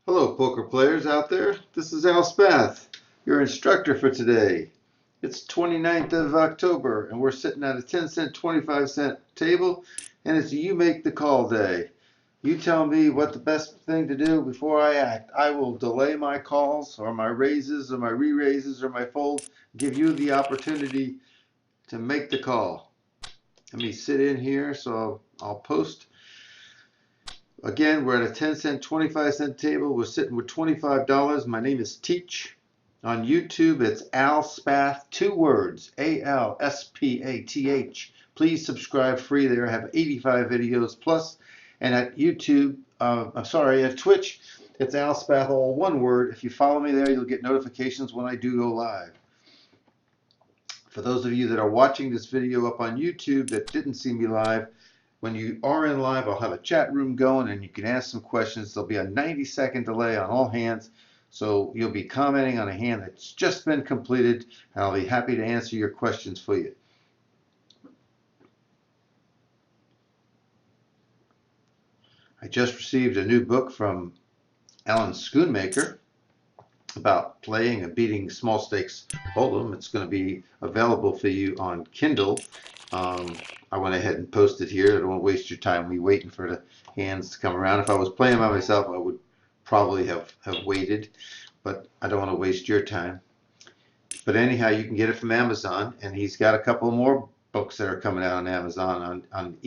Hello, poker players out there. This is Al Spath, your instructor for today. It's 29th of October, and we're sitting at a 10-cent, 25-cent table, and it's you make the call day. You tell me what the best thing to do before I act. I will delay my calls, or my raises, or my re-raises, or my folds, give you the opportunity to make the call. Let me sit in here, so I'll post. Again, we're at a 10-cent, 25-cent table. We're sitting with $25. My name is Teach. On YouTube, it's Al Spath, 2 words, ALSPATH. Please subscribe free there. I have 85 videos plus. And at YouTube, at Twitch, it's Al Spath, all 1 word. If you follow me there, you'll get notifications when I do go live. For those of you that are watching this video up on YouTube that didn't see me live, when you are in live, I'll have a chat room going and you can ask some questions. There'll be a 90-second delay on all hands, so you'll be commenting on a hand that's just been completed, and I'll be happy to answer your questions for you. I just received a new book from Alan Schoonmaker about playing and beating small stakes hold'em. It's going to be available for you on Kindle. I went ahead and posted here. I don't want to waste your time me waiting for the hands to come around. If I was playing by myself, I would probably have waited, but I don't want to waste your time. But anyhow, you can get it from Amazon, and he's got a couple more books that are coming out on Amazon on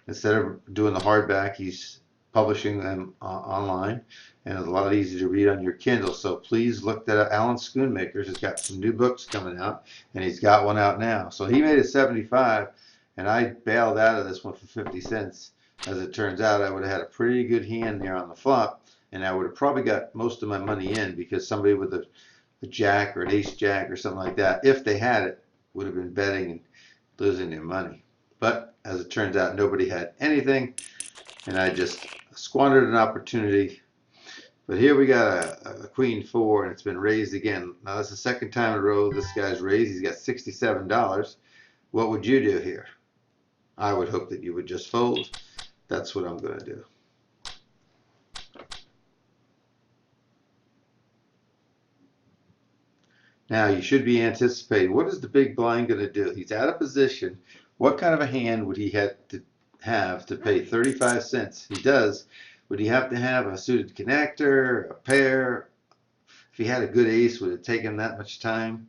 instead of doing the hardback, he's publishing them online, and it's a lot easier to read on your Kindle. So please look that up. Alan Schoonmaker has got some new books coming out, and he's got one out now. So he made it 75, and I bailed out of this one for 50 cents. As it turns out, I would have had a pretty good hand there on the flop, and I would have probably got most of my money in, because somebody with a jack or an ace jack or something like that, if they had it, would have been betting and losing their money. But as it turns out, nobody had anything, and I just squandered an opportunity. But here we got a queen 4, and it's been raised again. Now that's the second time in a row this guy's raised. He's got $67. What would you do here? I would hope that you would just fold. That's what I'm going to do. Now you should be anticipating, what is the big blind going to do? He's out of position. What kind of a hand would he have to pay 35 cents? He does. Would he have to have a suited connector, a pair? If he had a good ace, would it take him that much time?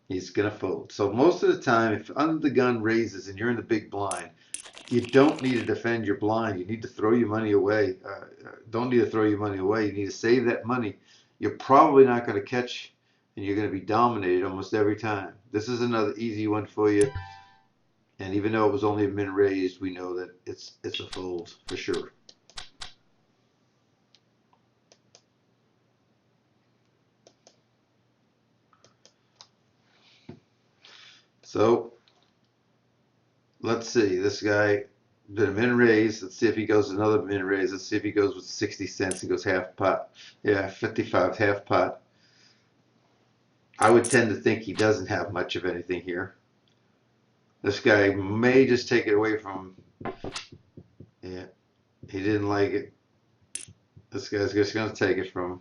He's going to fold. So most of the time, if under the gun raises and you're in the big blind, you don't need to defend your blind. You need to throw your money away. Don't need to throw your money away. You need to save that money. You're probably not going to catch, and you're going to be dominated almost every time. This is another easy one for you. And even though it was only a min raised, we know that it's a fold for sure. So let's see. This guy did a min raise. Let's see if he goes another min raise. Let's see if he goes with 60 cents. He goes half pot. Yeah, 55 half pot. I would tend to think he doesn't have much of anything here. This guy may just take it away from him. Yeah, he didn't like it. This guy's just going to take it from him.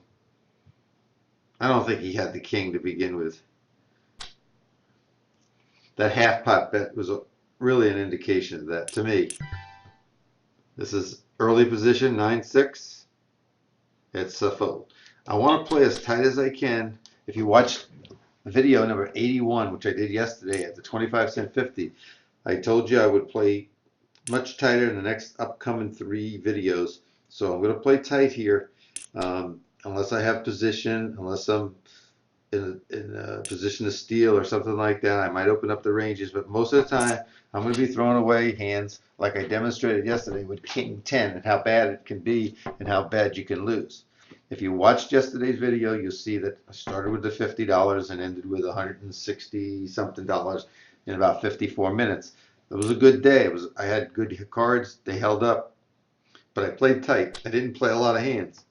I don't think he had the king to begin with. That half pot bet was really an indication of that to me. This is early position, 9-6. It's a fold. I want to play as tight as I can. If you watched video number 81, which I did yesterday at the 25-cent 50, I told you I would play much tighter in the next upcoming 3 videos. So I'm going to play tight here, unless I have position, unless I'm in a position to steal or something like that. I might open up the ranges, but most of the time I'm going to be throwing away hands like I demonstrated yesterday with King 10 and how bad it can be and how bad you can lose. If you watched yesterday's video, you'll see that I started with the $50 and ended with $160 something in about 54 minutes. It was a good day. I had good cards. They held up, but I played tight. I didn't play a lot of hands.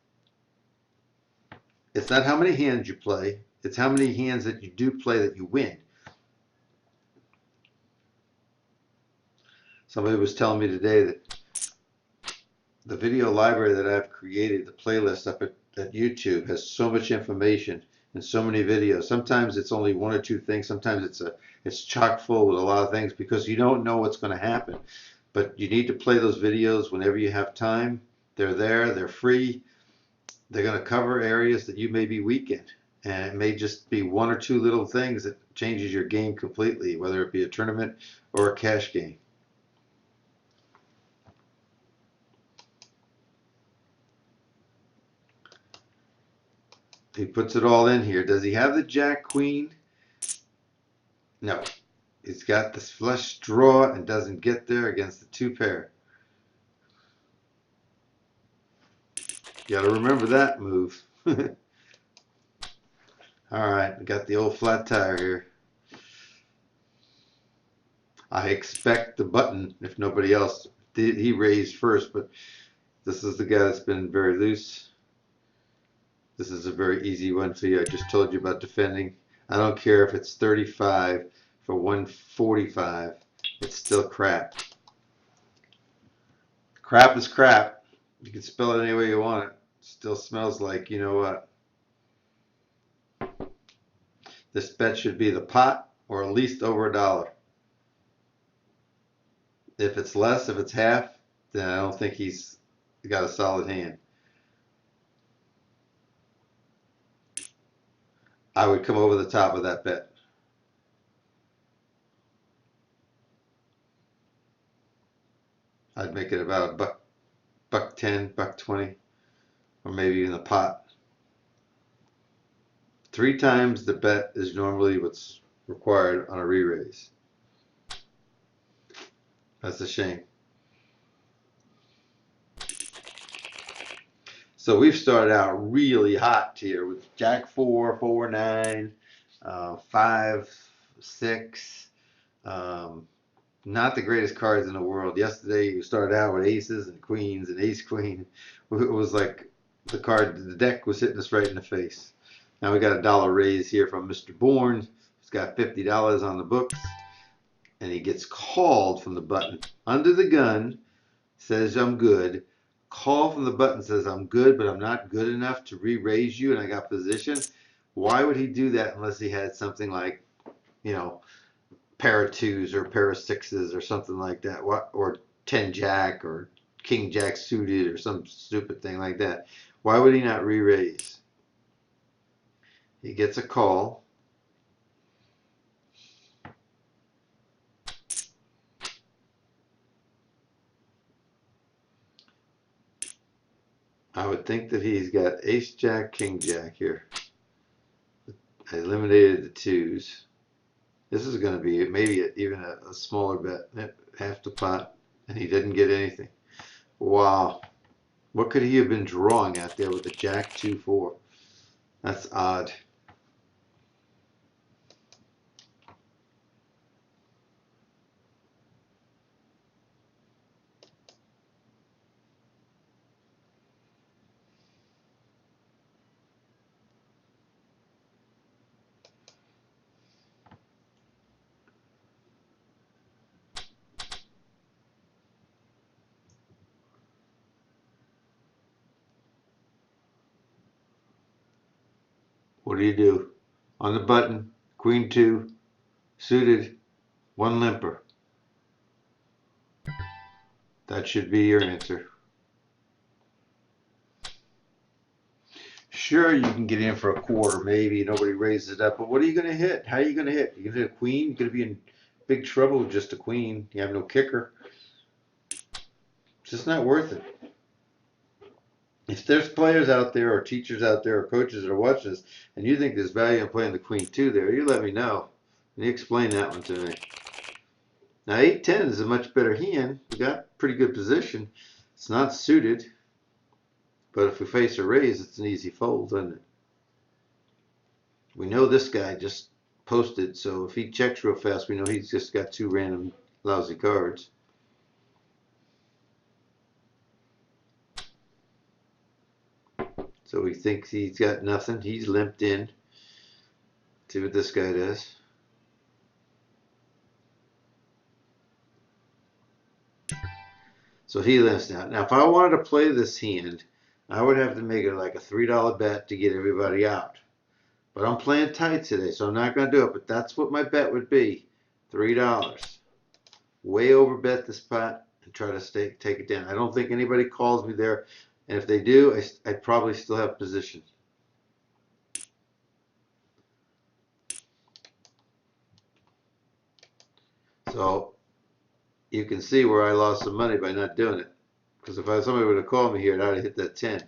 It's not how many hands you play. It's how many hands that you do play that you win. Somebody was telling me today that the video library that I've created, the playlist up at YouTube, has so much information and so many videos. Sometimes it's only one or two things. Sometimes it's chock full with a lot of things because you don't know what's going to happen. But you need to play those videos whenever you have time. They're there. They're free. They're going to cover areas that you may be weak in. And it may just be one or two little things that changes your game completely, whether it be a tournament or a cash game. He puts it all in here. Does he have the Jack Queen? No. He's got this flush draw and doesn't get there against the two pair. You gotta remember that move. Alright, we got the old flat tire here. I expect the button if nobody else did. He raised first, but this is the guy that's been very loose. This is a very easy one for you. I just told you about defending. I don't care if it's 35 for 145. It's still crap. Crap is crap. You can spell it any way you want it. Still smells like, you know what? This bet should be the pot or at least over $1. If it's less, if it's half, then I don't think he's got a solid hand. I would come over the top of that bet. I'd make it about a buck 10, buck 20, or maybe even a pot. 3 times the bet is normally what's required on a re-raise. That's a shame. So we've started out really hot here with Jack 4, 4, 9, 5, 6. Not the greatest cards in the world. Yesterday we started out with aces and queens and ace queen. It was like the deck was hitting us right in the face. Now we got a dollar raise here from Mr. Bourne. He's got $50 on the books, and he gets called from the button. Under the gun, says I'm good. Call from the button says I'm good, but I'm not good enough to re-raise you, and I got position. Why would he do that unless he had something like, you know, pair of 2s or pair of 6s or something like that, or 10 Jack or King Jack suited or some stupid thing like that? Why would he not re-raise? He gets a call. I would think that he's got ace jack, king jack here. I eliminated the 2s. This is going to be maybe even a smaller bet, half the pot, and he didn't get anything. Wow. What could he have been drawing out there with the jack 2-4? That's odd. What do? On the button, queen 2, suited, 1 limper. That should be your answer. Sure, you can get in for a quarter, maybe nobody raises it up, but what are you going to hit? How are you going to hit? You're going to hit a queen? You're going to be in big trouble with just a queen. You have no kicker. It's just not worth it. If there's players out there or teachers out there or coaches that are watching this and you think there's value in playing the queen 2 there, you let me know. And you explain that one to me. Now 8-10 is a much better hand. We got pretty good position. It's not suited. But if we face a raise, it's an easy fold, isn't it? We know this guy just posted, so if he checks real fast, we know he's just got 2 random lousy cards. So he thinks he's got nothing. He's limped in. See what this guy does. So he limps now. Now, if I wanted to play this hand, I would have to make it like a $3 bet to get everybody out. But I'm playing tight today, so I'm not going to do it. But that's what my bet would be, $3. Way over bet this pot and try to take it down. I don't think anybody calls me there. And if they do, I'd probably still have position. So you can see where I lost some money by not doing it. Because if somebody would have called me here, I'd have hit that 10.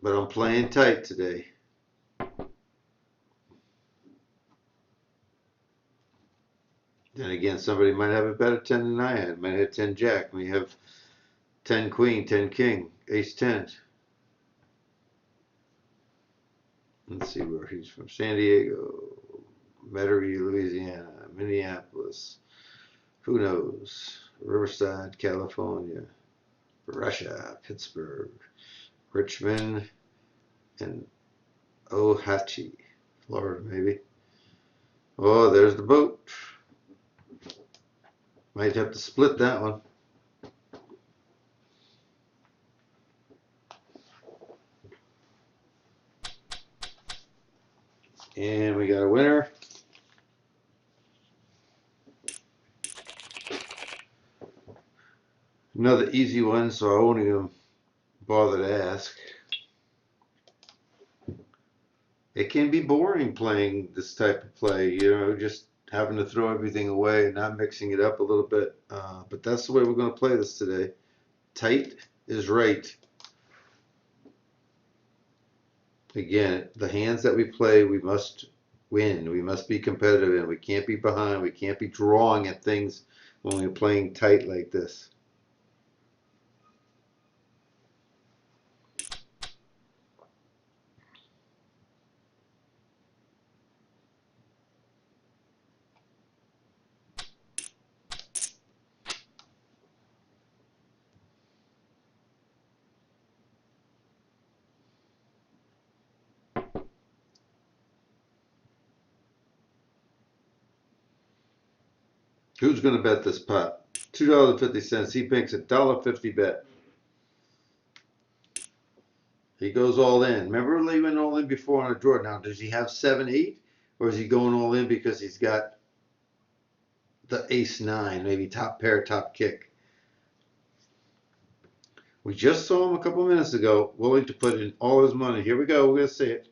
But I'm playing tight today. Then again, somebody might have a better 10 than I had. Might have 10 jack. May have 10 queen, 10 king, ace 10. Let's see where he's from. San Diego, Metairie, Louisiana, Minneapolis. Who knows? Riverside, California, Russia, Pittsburgh, Richmond, and Ohatchee, Florida, maybe. Oh, there's the boat. Might have to split that one. And we got a winner. Another easy one, so I won't even bother to ask. It can be boring playing this type of play, just having to throw everything away and not mixing it up a little bit. But that's the way we're going to play this today. Tight is right. Again, the hands that we play, we must win. We must be competitive in. We can't be behind. We can't be drawing at things when we're playing tight like this. Who's going to bet this pot? $2.50. He makes $1.50 bet. He goes all in. Remember he went all in before on a draw. Now, does he have 7-8? Or is he going all in because he's got the ace-9, maybe top pair, top kick? We just saw him a couple minutes ago, willing to put in all his money. Here we go. We're going to see it.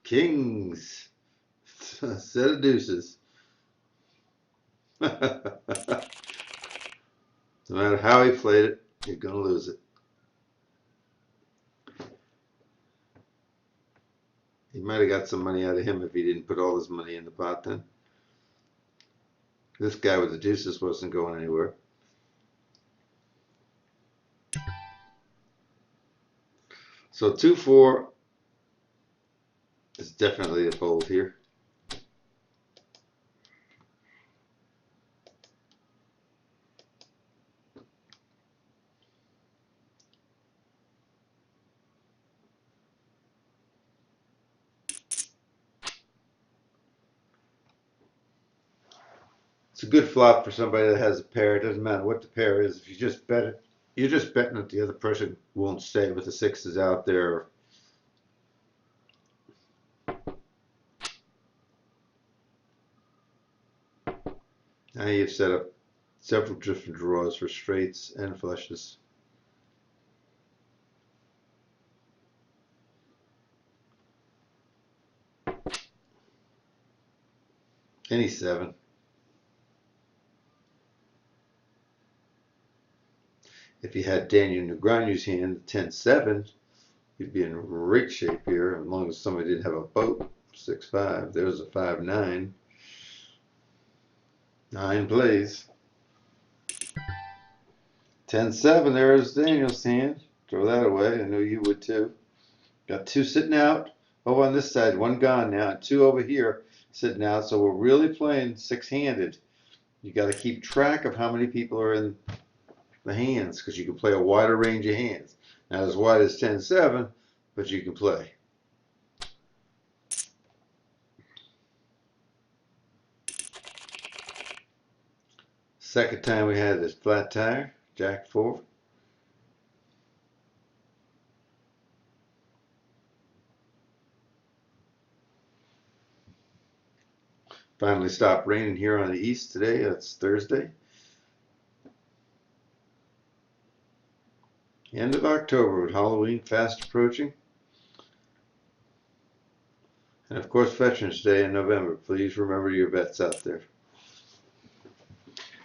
Kings. Set of deuces. No matter how he played it, you're going to lose it. He might have got some money out of him if he didn't put all his money in the pot then. This guy with the deuces wasn't going anywhere. So 2-4 is definitely a fold here. It's a good flop for somebody that has a pair. It doesn't matter what the pair is. If you just bet it, you're just betting that the other person won't stay with the sixes out there. Now you've set up several different draws for straights and flushes. Any 7. If you had Daniel Negreanu's hand, 10-7, you'd be in great shape here, as long as somebody didn't have a boat. 6-5. There's a 5-9. 9 plays. 10-7. There's Daniel's hand. Throw that away. I know you would too. Got 2 sitting out over on this side. 1 gone now, and 2 over here sitting out. So we're really playing 6-handed. You got to keep track of how many people are in the hands, because you can play a wider range of hands. Not as wide as 10-7, but you can play. Second time we had this flat tire, Jack 4. Finally stopped raining here on the east today. It's Thursday. End of October with Halloween fast approaching. And of course Veterans Day in November. Please remember your vets out there.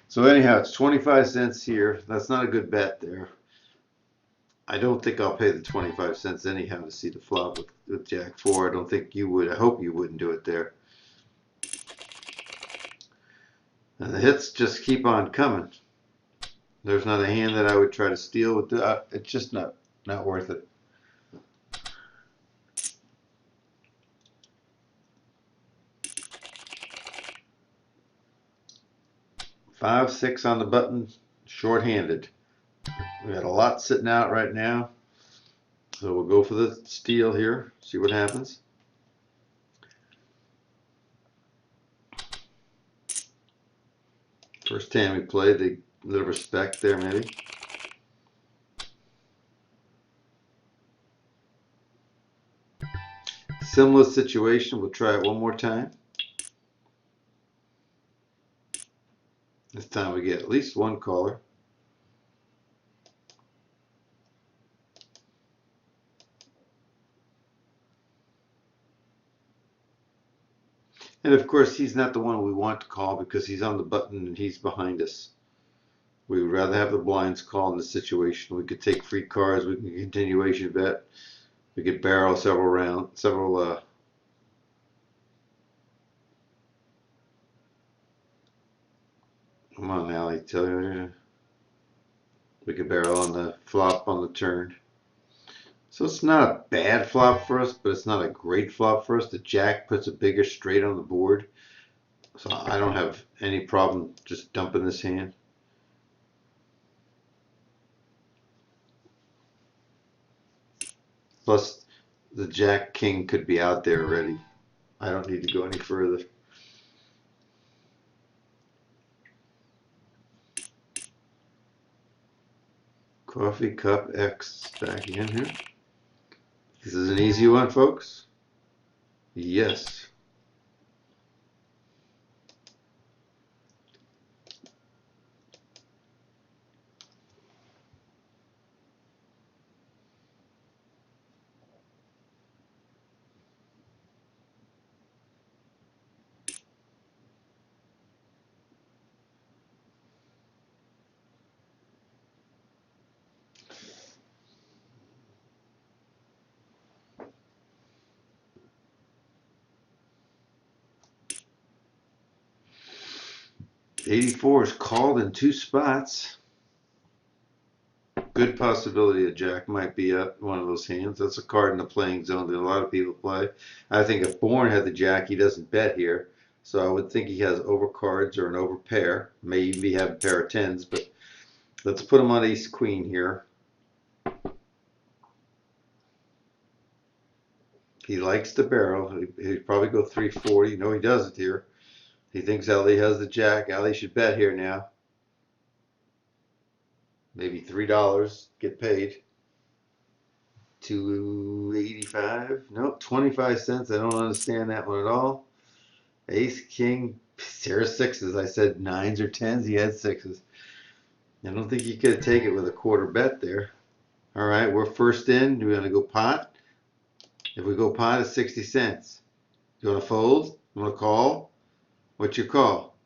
So anyhow, it's 25 cents here. That's not a good bet there. I don't think I'll pay the 25 cents anyhow to see the flop with Jack 4. I don't think you would. I hope you wouldn't do it there. And the hits just keep on coming. There's not a hand that I would try to steal with the, it's just not worth it. Five, six on the button, short-handed. We got a lot sitting out right now. So we'll go for the steal here, see what happens. First hand we played, a little respect there maybe. Similar situation, we'll try it one more time. This time we get at least one caller. And of course, he's not the one we want to call because he's on the button and he's behind us. We would rather have the blinds call in this situation. We could take free cards, we can continuation bet, we could barrel several rounds, come on, Allie, tell you. We could barrel on the flop on the turn. So it's not a bad flop for us, but it's not a great flop for us. The Jack puts a bigger straight on the board. So I don't have any problem just dumping this hand. Plus, the Jack King could be out there already. I don't need to go any further. Coffee cup X back in here. This is an easy one, folks. Yes. '84 is called in two spots. Good possibility a Jack might be up one of those hands. That's a card in the playing zone that a lot of people play. I think if Bourne had the Jack, he doesn't bet here. So I would think he has over cards or an over pair. May even be have a pair of tens, but let's put him on ace queen here. He likes to barrel. He'd probably go 340. No, he doesn't here. He thinks Ali has the Jack. Ali should bet here now. Maybe $3, get paid. $2.85. Nope, 25 cents. I don't understand that one at all. Ace, king, there's sixes. I said nines or tens. He had sixes. I don't think you could take it with a quarter bet there. All right, we're first in. Do we want to go pot? If we go pot, it's 60 cents. You want to fold? You want to call? What's your call?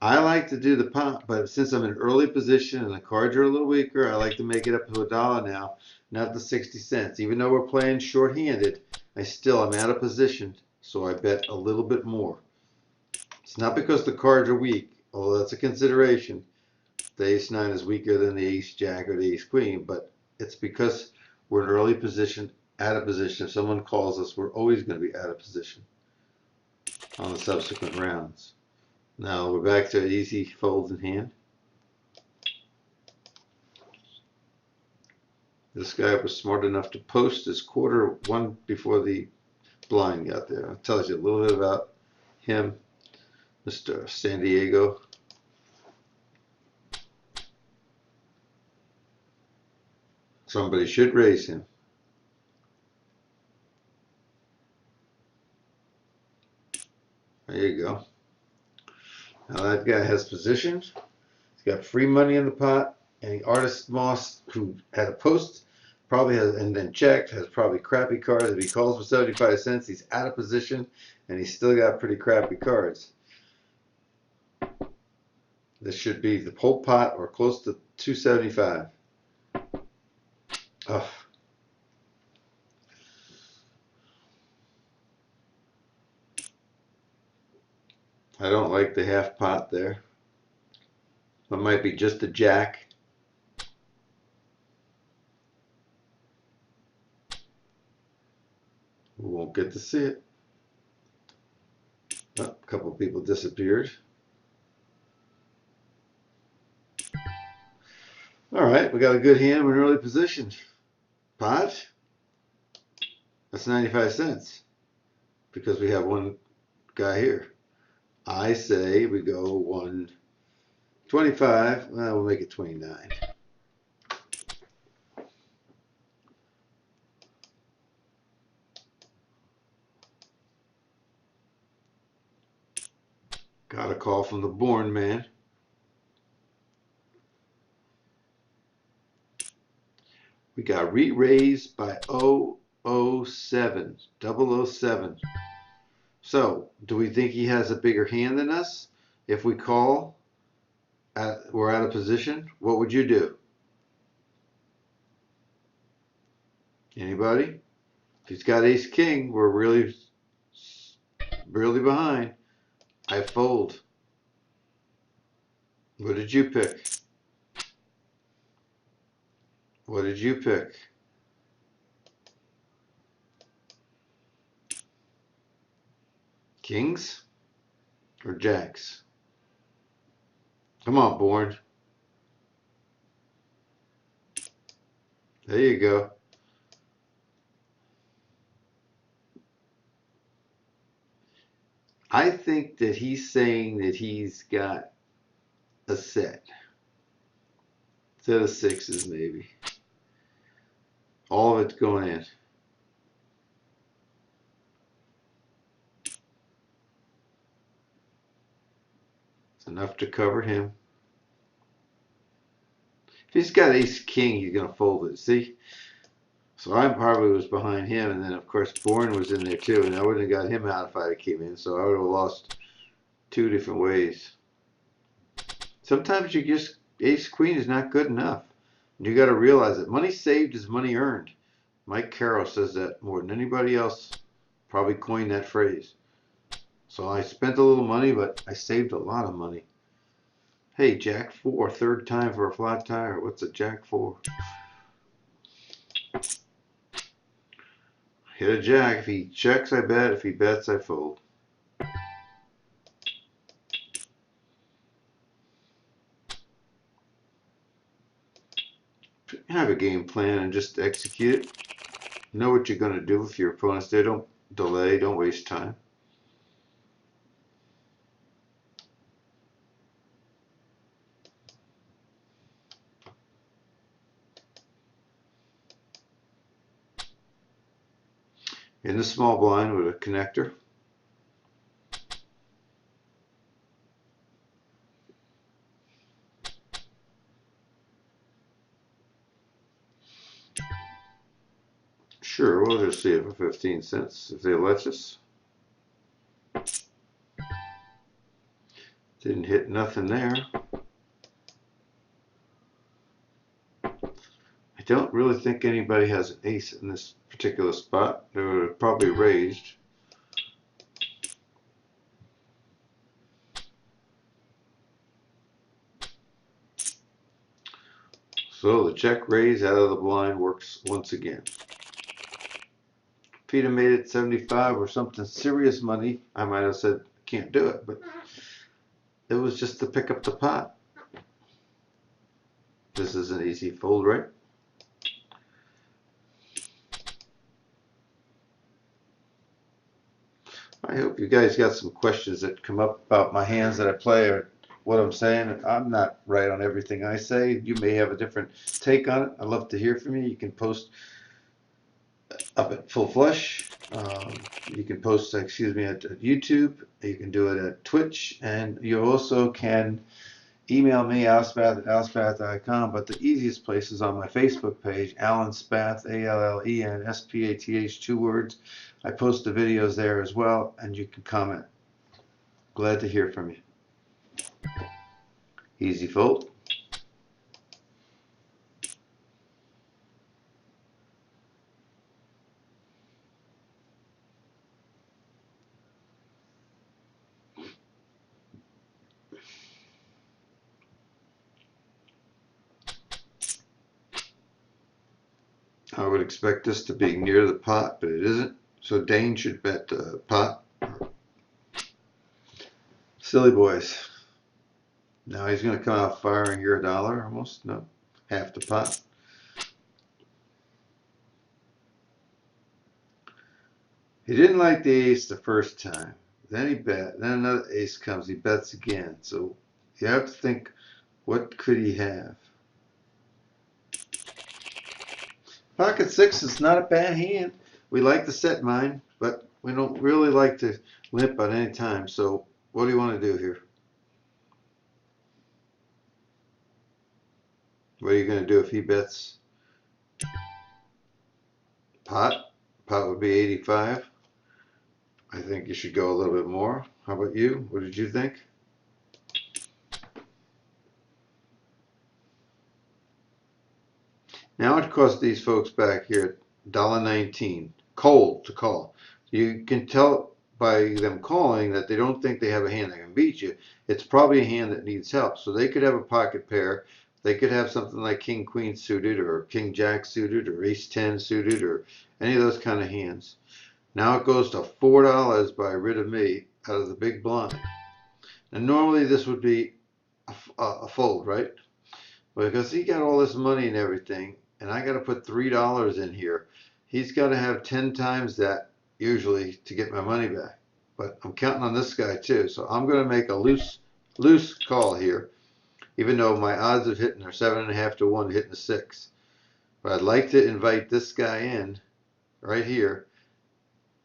I like to do the pot, but since I'm in early position and the cards are a little weaker, I like to make it up to $1 now, not the 60 cents. Even though we're playing short-handed, I'm out of position, so I bet a little bit more. It's not because the cards are weak, although that's a consideration. The ace-9 is weaker than the ace-jack or the ace-queen, but it's because we're in early position, out of position. If someone calls us, we're always going to be out of position on the subsequent rounds. Now we're back to easy folds in hand. This guy was smart enough to post his quarter one before the blind got there. It tells you a little bit about him, Mr. San Diego. Somebody should raise him. There you go. Now that guy has position. He's got free money in the pot. And the artist Moss, who had a post, probably has, and then checked, has probably crappy cards. If he calls for 75 cents, he's out of position, and he's still got pretty crappy cards. This should be the whole pot or close to 275. Oh. I don't like the half pot there. It might be just a jack. We won't get to see it. Oh, a couple of people disappeared. All right, we got a good hand. We're in early position. Pot? That's 95 cents because we have one guy here. I say we go 125. Well, we'll make it 29. Got a call from the born man. We got re-raised by 007, 007. So, do we think he has a bigger hand than us? If we call, we're out of position. What would you do? Anybody? If he's got ace king, we're really behind. I fold. What did you pick? What did you pick? Kings or jacks? Come on, Bourne. There you go. I think that he's saying that he's got a set of sixes, maybe. All of it's going in. It's enough to cover him. If he's got ace king, he's going to fold it. See? So I probably was behind him, and then of course Bourne was in there too, and I wouldn't have got him out if I came in, so I would have lost two different ways. Sometimes you just, ace queen is not good enough. You got to realize that money saved is money earned. Mike Carroll says that more than anybody else. Probably coined that phrase. So I spent a little money, but I saved a lot of money. Hey, Jack 4, third time for a flat tire. What's a Jack 4? Hit a jack. If he checks, I bet. If he bets, I fold. Have a game plan and just execute it. Know what you're going to do if your opponent's there. Don't delay. Don't waste time. In the small blind with a connector. Sure, we'll just see it for 15 cents if they let us. Didn't hit nothing there. I don't really think anybody has an ace in this particular spot. They would have probably raised. So the check raise out of the blind works once again. If he'd have made it 75 or something serious money, I might have said can't do it, but it was just to pick up the pot. This is an easy fold, right? I hope you guys got some questions that come up about my hands that I play or what I'm saying. I'm not right on everything I say. You may have a different take on it. I'd love to hear from you. You can post up at Full Flush. You can post, excuse me, at YouTube. You can do it at Twitch, and you also can email me, alspath at alspath.com, but the easiest place is on my Facebook page, Alan Spath, ALLEN SPATH, 2 words. I post the videos there as well, and you can comment. Glad to hear from you. Easy fold. I would expect this to be near the pot, but it isn't. So Dane should bet the pot. Silly boys. Now he's going to come out firing here $1 almost. No, half the pot. He didn't like the ace the first time. Then he bet. Then another ace comes. He bets again. So you have to think, what could he have? Pocket 6 is not a bad hand. We like to set mine, but we don't really like to limp at any time. So what do you want to do here? What are you going to do if he bets pot? Pot would be 85. I think you should go a little bit more. How about you? What did you think? Now it costs these folks back here $1.19 cold to call. You can tell by them calling that they don't think they have a hand that can beat you. It's probably a hand that needs help. So they could have a pocket pair. They could have something like King Queen suited or King Jack suited or Ace 10 suited or any of those kind of hands. Now it goes to $4 by rid of me out of the big blind. And normally this would be a fold, right? Because he got all this money and everything, and I got to put $3 in here. He's got to have 10 times that usually to get my money back. But I'm counting on this guy too, so I'm going to make a loose call here, even though my odds of hitting are 7.5 to 1 hitting a 6. But I'd like to invite this guy in right here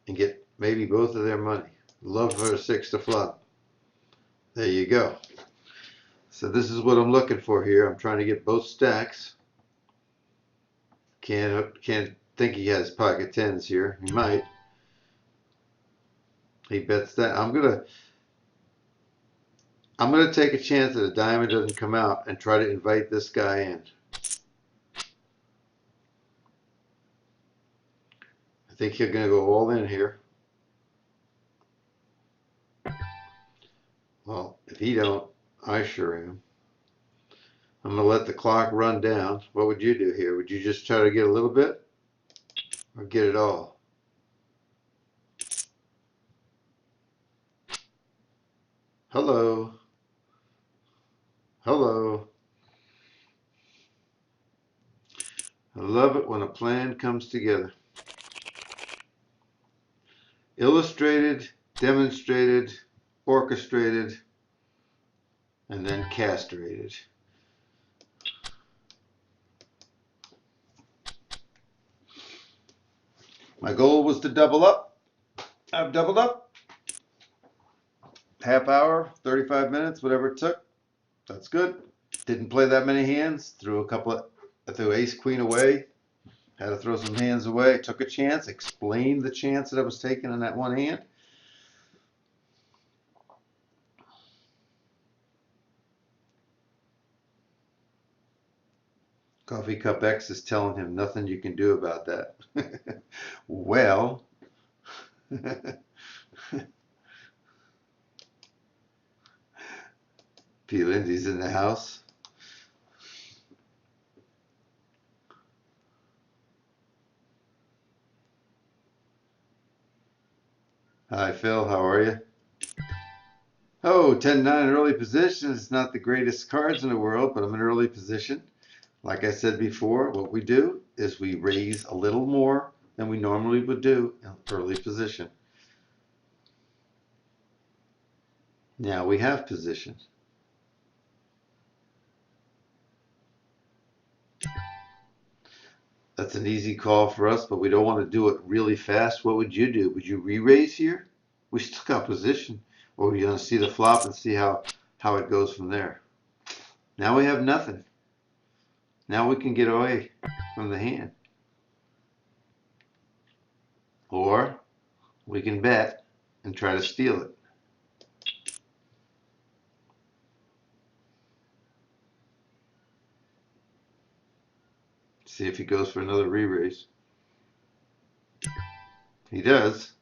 and get maybe both of their money. Love for a 6 to flop. There you go. So this is what I'm looking for here. I'm trying to get both stacks. Can't think he has pocket 10s here. He might. He bets that. I'm gonna take a chance that a diamond doesn't come out and try to invite this guy in. I think he's gonna go all in here. Well, if he don't, I sure am. I'm gonna let the clock run down. What would you do here? Would you just try to get a little bit or get it all? Hello. Hello. I love it when a plan comes together. Illustrated, demonstrated, orchestrated, and then castrated. My goal was to double up. I've doubled up. Half hour, 35 minutes, whatever it took. That's good. Didn't play that many hands. Threw ace queen away. Had to throw some hands away. Took a chance. Explained the chance that I was taking in that one hand. Coffee Cup X is telling him nothing you can do about that. Well, P. Lindsay's in the house. Hi, Phil. How are you? Oh, 10-9 early position. It's not the greatest cards in the world, but I'm in early position. Like I said before, what we do is we raise a little more than we normally would do in early position. Now we have position. That's an easy call for us, but we don't want to do it really fast. What would you do? Would you re-raise here? We still got position. Or are you going to see the flop and see how it goes from there? Now we have nothing. Now we can get away from the hand. Or we can bet and try to steal it. See if he goes for another re-raise. He does.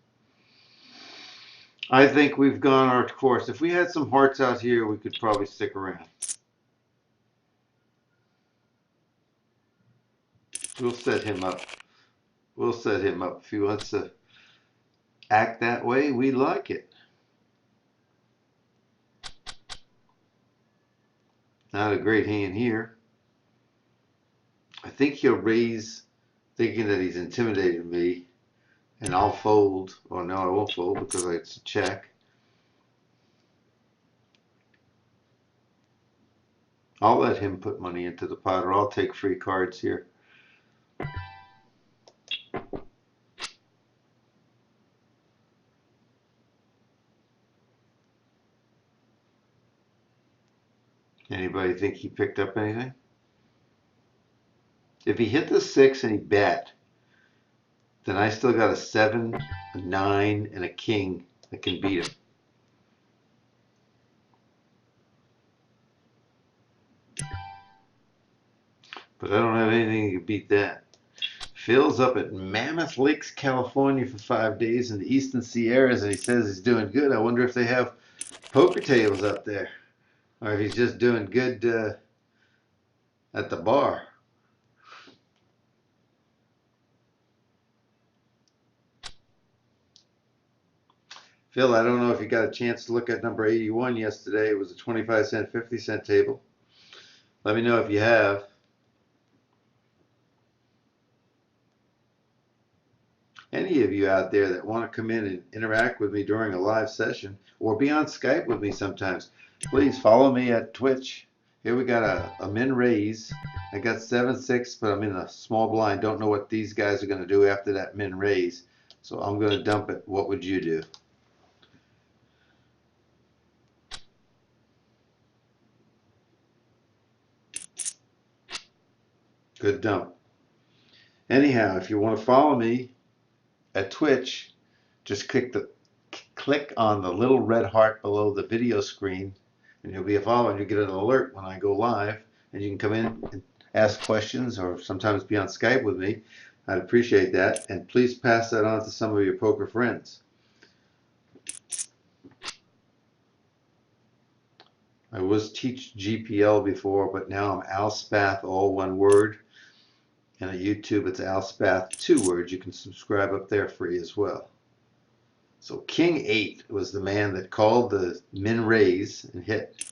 I think we've gone our course. If we had some hearts out here, we could probably stick around. We'll set him up. We'll set him up. If he wants to act that way, we like it. Not a great hand here. I think he'll raise thinking that he's intimidating me, and I'll fold. Well, no, I won't fold because it's a check. I'll let him put money into the pot, or I'll take free cards here. Anybody think he picked up anything? If he hit the 6 and he bet, then I still got a 7, a 9, and a king that can beat him. But I don't have anything that can beat that. Phil's up at Mammoth Lakes, California for 5 days in the Eastern Sierras, and he says he's doing good. I wonder if they have poker tables up there, or if he's just doing good at the bar. Phil, I don't know if you got a chance to look at number 81 yesterday. It was a 25-cent, 50-cent table. Let me know if you have. Any of you out there that want to come in and interact with me during a live session or be on Skype with me sometimes, please follow me at Twitch. Here we got a min raise. I got 7-6, but I'm in a small blind. Don't know what these guys are going to do after that min raise. So I'm going to dump it. What would you do? Good dump. Anyhow, if you want to follow me at Twitch, just click on the little red heart below the video screen, and you'll be a follower, and you get an alert when I go live, and you can come in and ask questions or sometimes be on Skype with me. I'd appreciate that, and please pass that on to some of your poker friends. I was Teach GPL before, but now I'm Al Spath, all one word. And at YouTube, it's Al Spath, 2 words. You can subscribe up there free as well. So King 8 was the man that called the min raise and hit.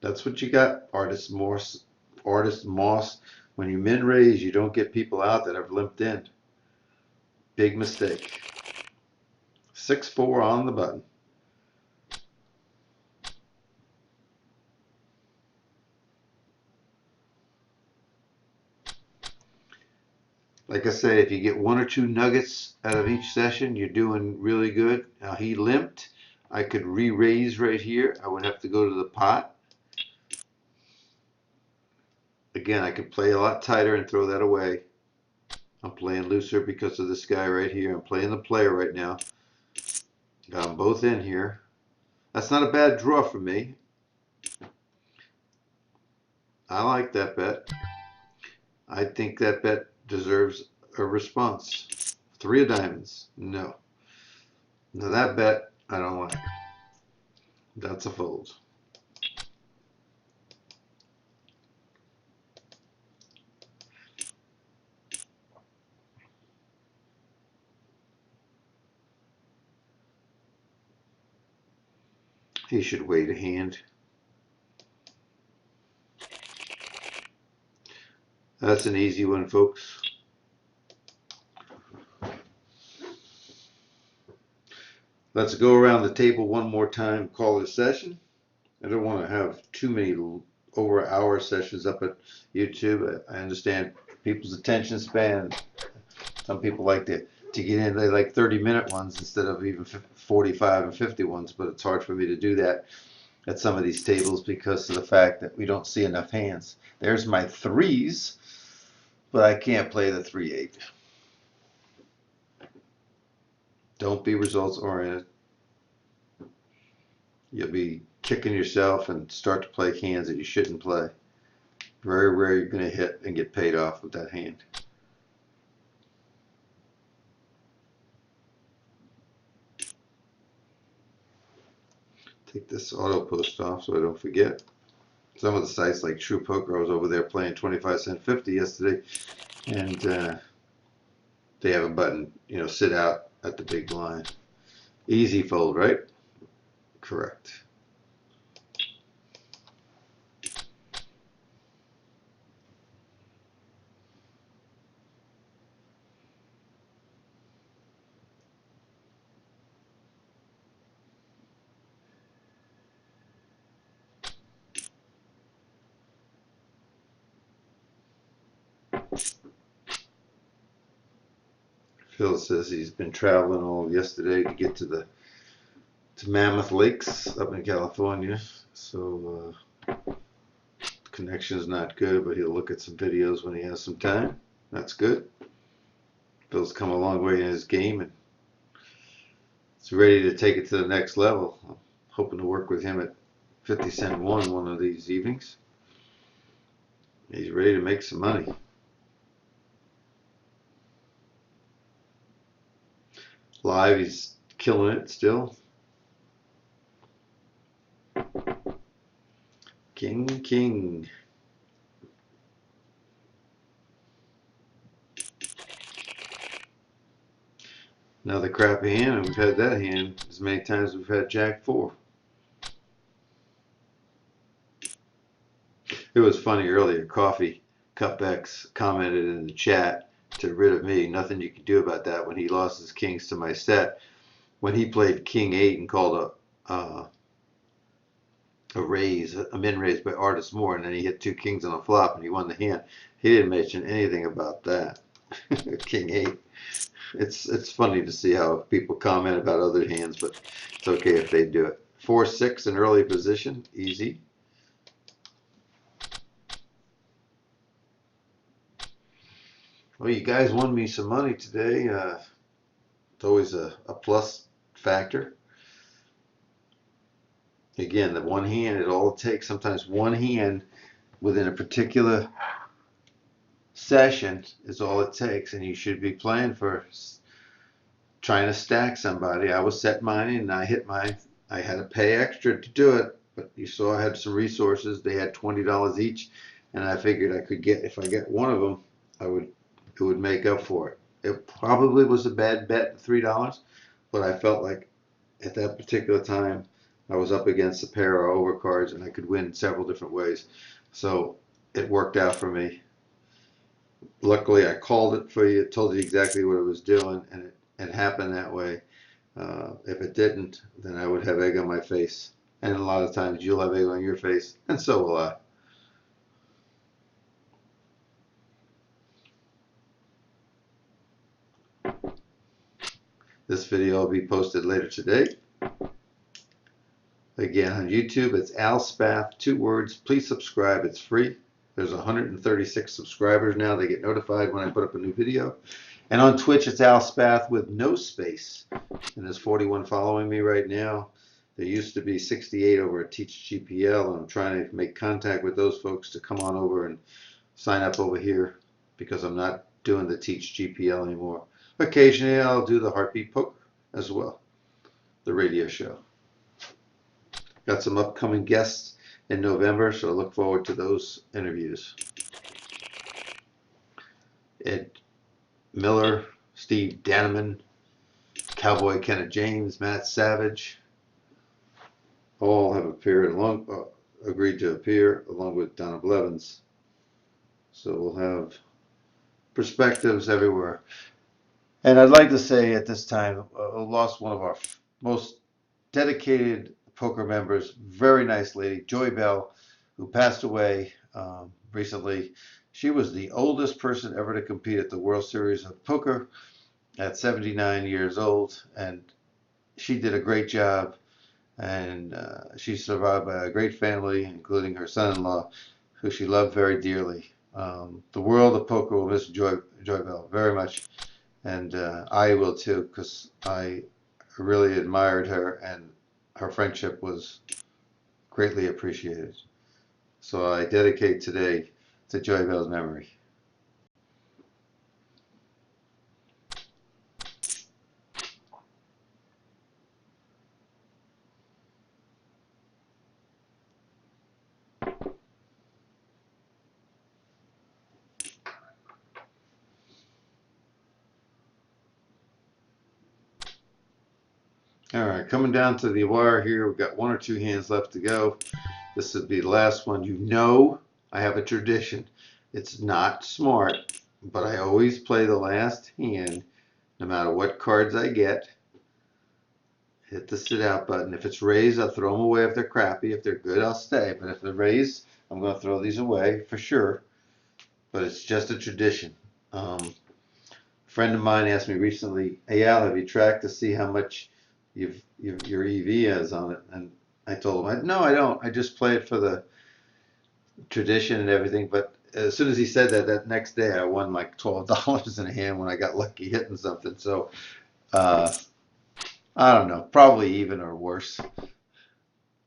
That's what you got, Artist Moss. When you min raise, you don't get people out that have limped in. Big mistake. 6-4 on the button. Like I say, if you get 1 or 2 nuggets out of each session, you're doing really good. Now he limped. I could re-raise right here. I would have to go to the pot. Again, I could play a lot tighter and throw that away. I'm playing looser because of this guy right here. I'm playing the player right now. Got them both in here. That's not a bad draw for me. I like that bet. I think that bet deserves a response. 3 of diamonds. No. Now that bet I don't like. That's a fold. He should wait a hand. That's an easy one, folks. Let's go around the table one more time, call it a session. I don't want to have too many over an hour sessions up at YouTube. I understand people's attention span. Some people like to get in, they like 30-minute ones instead of even 45 and 50 ones, but it's hard for me to do that at some of these tables because of the fact that we don't see enough hands. There's my threes, but I can't play the 3-8. Don't be results oriented. You'll be kicking yourself and start to play hands that you shouldn't play. Very rare you're going to hit and get paid off with that hand. Take this auto post off so I don't forget. Some of the sites like True Poker, I was over there playing 25 cent 50 yesterday, and they have a button, sit out at the big blind. Easy fold, right? Correct. Phil says he's been traveling all yesterday to get to Mammoth Lakes up in California, so connection's not good, but he'll look at some videos when he has some time. That's good. Phil's come a long way in his game and he's ready to take it to the next level. I'm hoping to work with him at 50 cent one of these evenings. He's ready to make some money. Live, he's killing it still. King. Another crappy hand, and we've had that hand as many times as we've had Jack 4. It was funny earlier, Coffee Cupbacks commented in the chat to rid of me. Nothing you could do about that when he lost his kings to my set. When he played King 8 and called a raise, a min raise by Artist Moore, and then he hit 2 kings on a flop and he won the hand. He didn't mention anything about that. King 8. It's funny to see how people comment about other hands, but it's okay if they do it. 4-6 in early position, easy. Well, you guys won me some money today. It's always a plus factor. Again, the one hand is all it takes. Sometimes one hand within a particular session is all it takes, and you should be playing for trying to stack somebody. I was set mine and I hit mine. I had to pay extra to do it, but you saw I had some resources. They had $20 each, and I figured I could get, if I get one of them, it would make up for it. It probably was a bad bet, $3, but I felt like at that particular time I was up against a pair of overcards and I could win several different ways. So it worked out for me. Luckily, I called it for you, told you exactly what it was doing, and it happened that way. If it didn't, then I would have egg on my face. And a lot of times you'll have egg on your face, and so will I. This video will be posted later today. Again, on YouTube, it's Al Spath, 2 words. Please subscribe. It's free. There's 136 subscribers now. They get notified when I put up a new video. And on Twitch, it's Al Spath with no space. And there's 41 following me right now. There used to be 68 over at Teach GPL, and I'm trying to make contact with those folks to come on over and sign up over here because I'm not doing the Teach GPL anymore. Occasionally, I'll do the Heartbeat Poker as well, the radio show. Got some upcoming guests in November, so I look forward to those interviews. Ed Miller, Steve Daneman, Cowboy Kenneth James, Matt Savage, all have appeared agreed to appear along with Donna Blevins. So we'll have perspectives everywhere. And I'd like to say at this time, lost one of our most dedicated poker members, very nice lady, Joy Bell, who passed away recently. She was the oldest person ever to compete at the World Series of Poker at 79 years old, and she did a great job. And she's survived by a great family, including her son-in-law, who she loved very dearly. The world of poker will miss Joy Bell very much, and I will too, because I really admired her, and her friendship was greatly appreciated. So I dedicate today to Joy Bell's memory. All right, coming down to the wire here, we've got one or two hands left to go. This would be the last one. You know, I have a tradition. It's not smart, but I always play the last hand, no matter what cards I get. Hit the sit out button. If it's raised, I'll throw them away if they're crappy. If they're good, I'll stay. But if they're raised, I'm going to throw these away for sure. But it's just a tradition. A friend of mine asked me recently, "Hey Al, have you tracked to see how much your EV is on it?" And I told him, "No, I don't. I just play it for the tradition and everything." But as soon as he said that, that next day I won like $12 in a hand when I got lucky hitting something. So uh, I don't know, probably even or worse.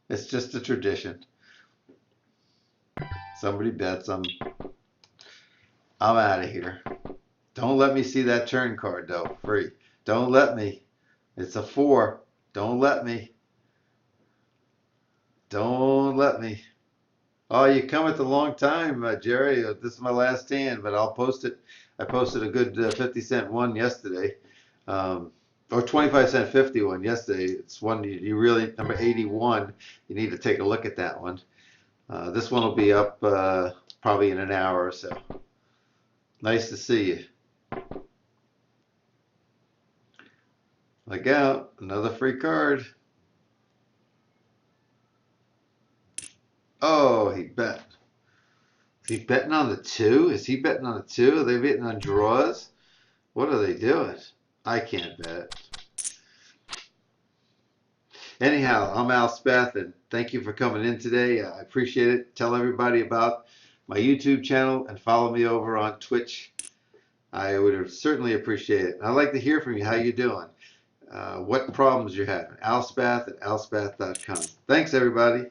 It's just a tradition. Somebody bets, I'm out of here. Don't let me see that turn card though. Free. Don't let me. It's a 4. Don't let me. Don't let me. Oh, you come at the long time, Jerry. This is my last hand, but I'll post it. I posted a good 50-cent one yesterday, or 25-cent 50 one yesterday. It's one you really, number 81. You need to take a look at that one. This one will be up probably in an hour or so. Nice to see you. Look out, another free card. Oh, he bet. Is he betting on the 2? Is he betting on the 2? Are they betting on draws? What are they doing? I can't bet. Anyhow, I'm Al Spath, and thank you for coming in today. I appreciate it. Tell everybody about my YouTube channel and follow me over on Twitch. I would certainly appreciate it. I'd like to hear from you. How you doing? What problems you're having. Al Spath at alspath.com. Thanks, everybody.